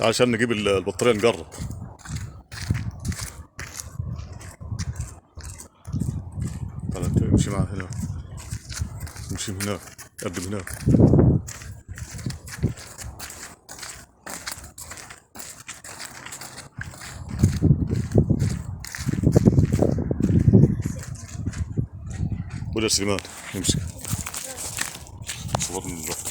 عشان نجيب البطارية نجرب. تعال انت امشي معاه هنا، امشي من هناك، قدم هناك. قول يا سليمان امسك صور من الرفض.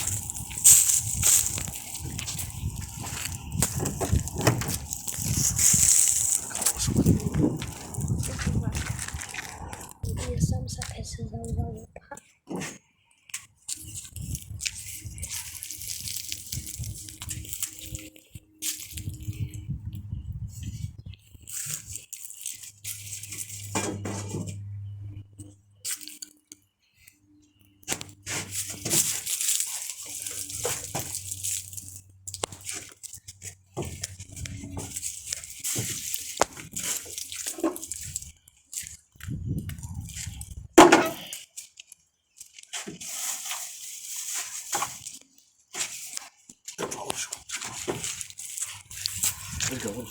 ارجع ورا،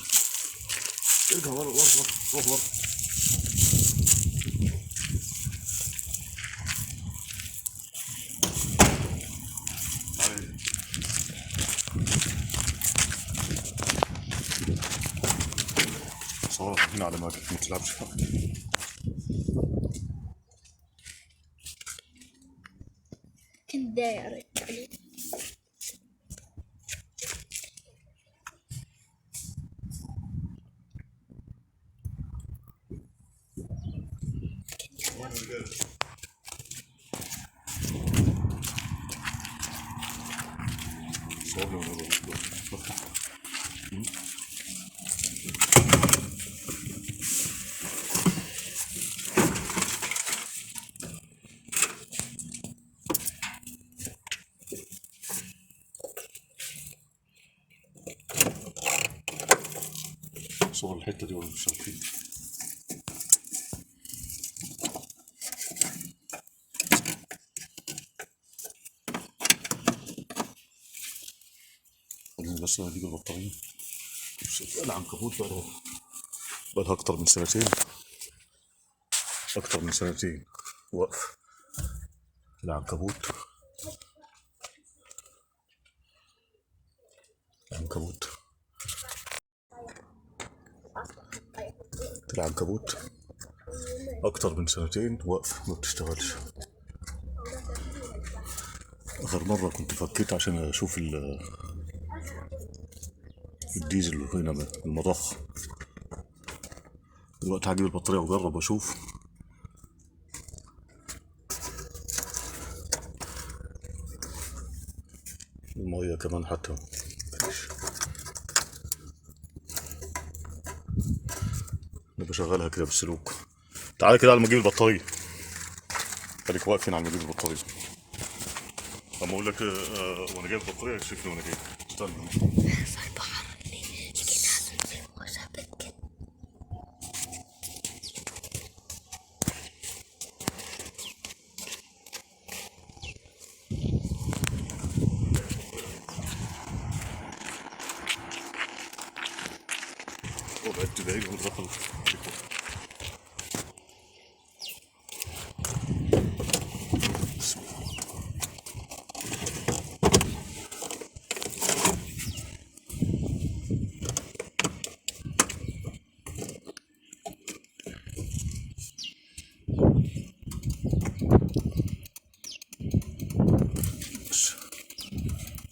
ارجع ورا ورا ورا ورا. صور هنا على ما تلعبش. كنت داير عليه. صور الحتة دي ولا مش شايفين؟ خليني بس اجيب البطارية. العنكبوت بقالها أكتر من سنتين، أكتر من سنتين واقف العنكبوت. العنكبوت العنكبوت أكتر من سنتين واقف ما بتشتغلش. آخر مرة كنت فكيت عشان أشوف الديزل اللي هنا من المضخ. دلوقتي هجيب البطارية وأجرب وأشوف. المية كمان حتى مفيش. أنا بشغلها كده بالسلوك. تعالى كده على ما أجيب البطارية، خليك واقفين على ما أجيب البطارية. أما أقول لك وأنا جايب البطارية شوفني وأنا جايب. استنى. وبعدت بعيد ودخل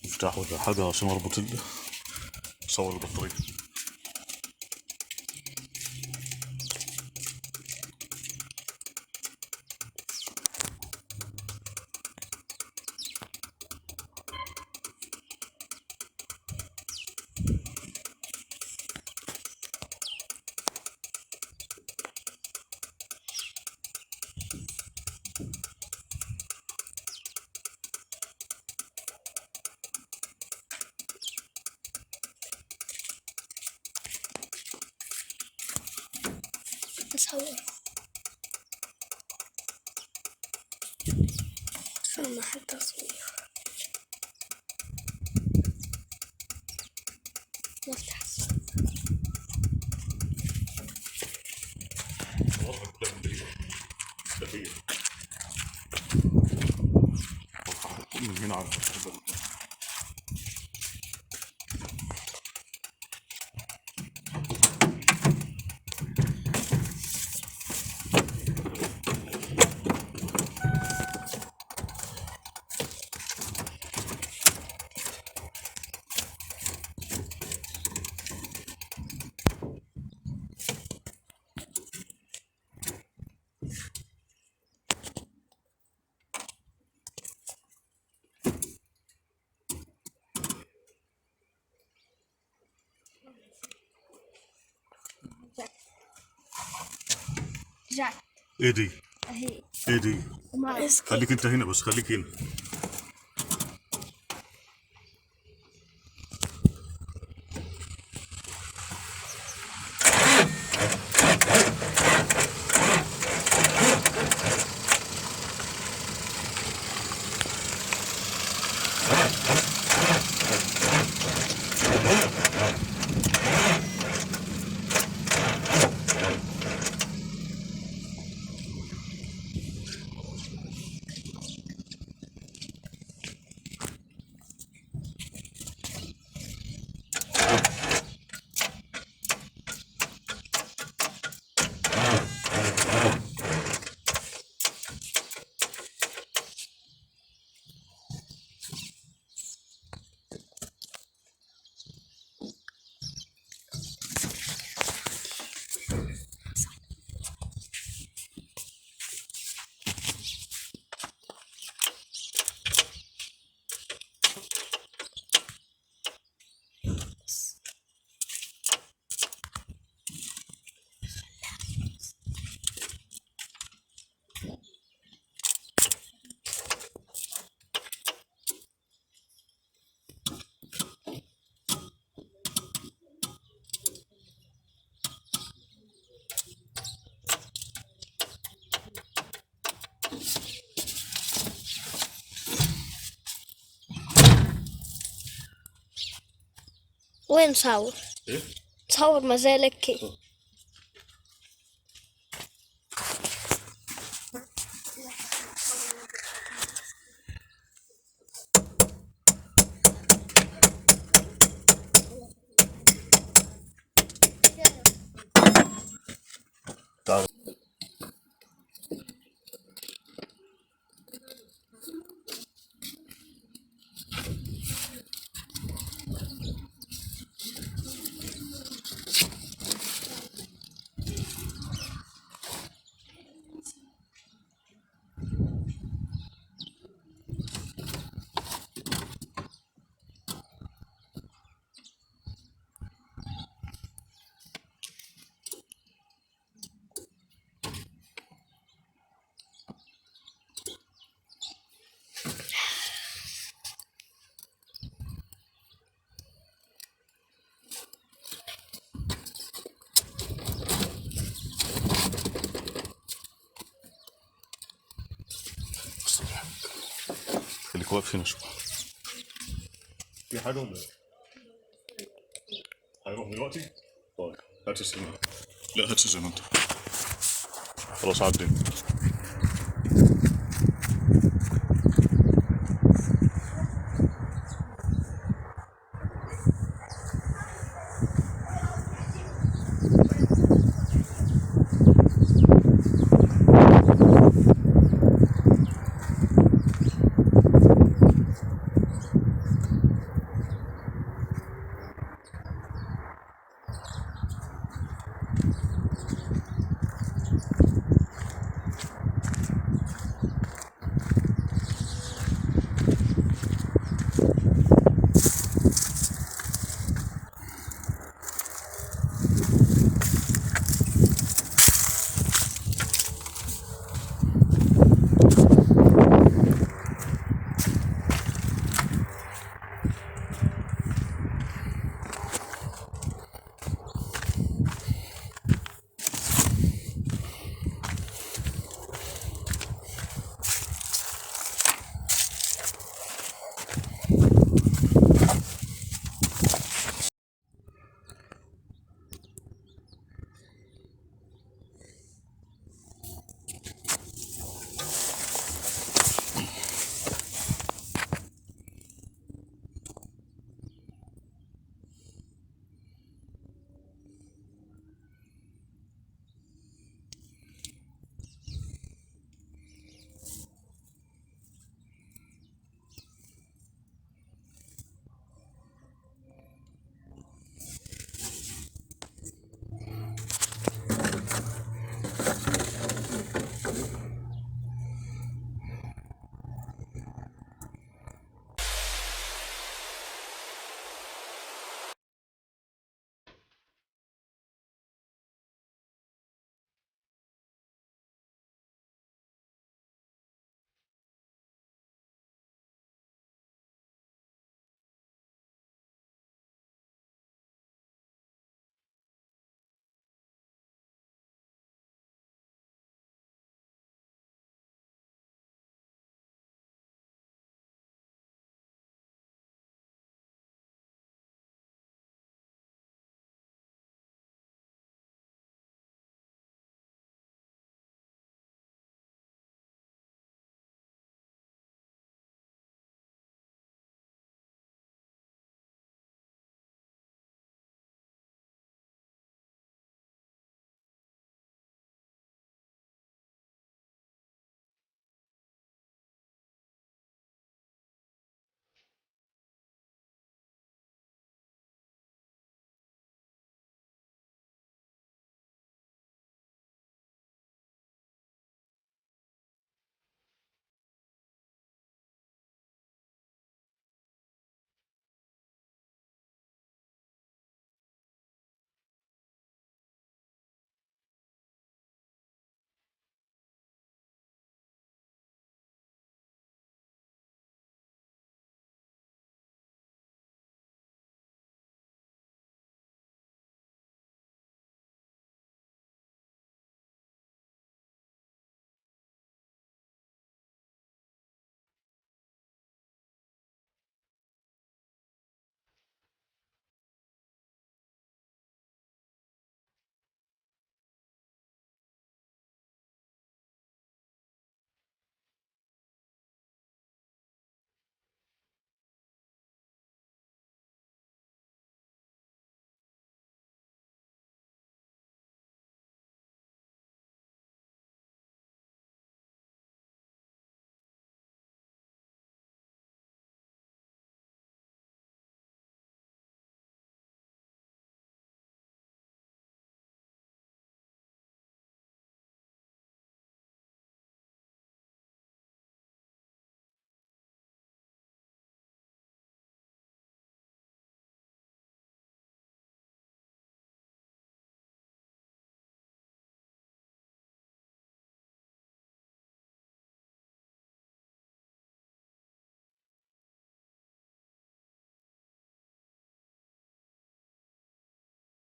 افتح ولا حاجة عشان اربط صور البطارية. أصور فما حد تصوير. من هنا على جاك ايه دي؟ اهي ايه دي؟ خليك انت هنا بس، خليك هنا. وين تصور؟ ايه؟ تصور ما زالك كي. تعال. خليك واقف هنا شوي. في حاجة ولا ايه؟ هيروح دلوقتي؟ طيب هات السلم. لا هات زي ما انت. خلاص عدي.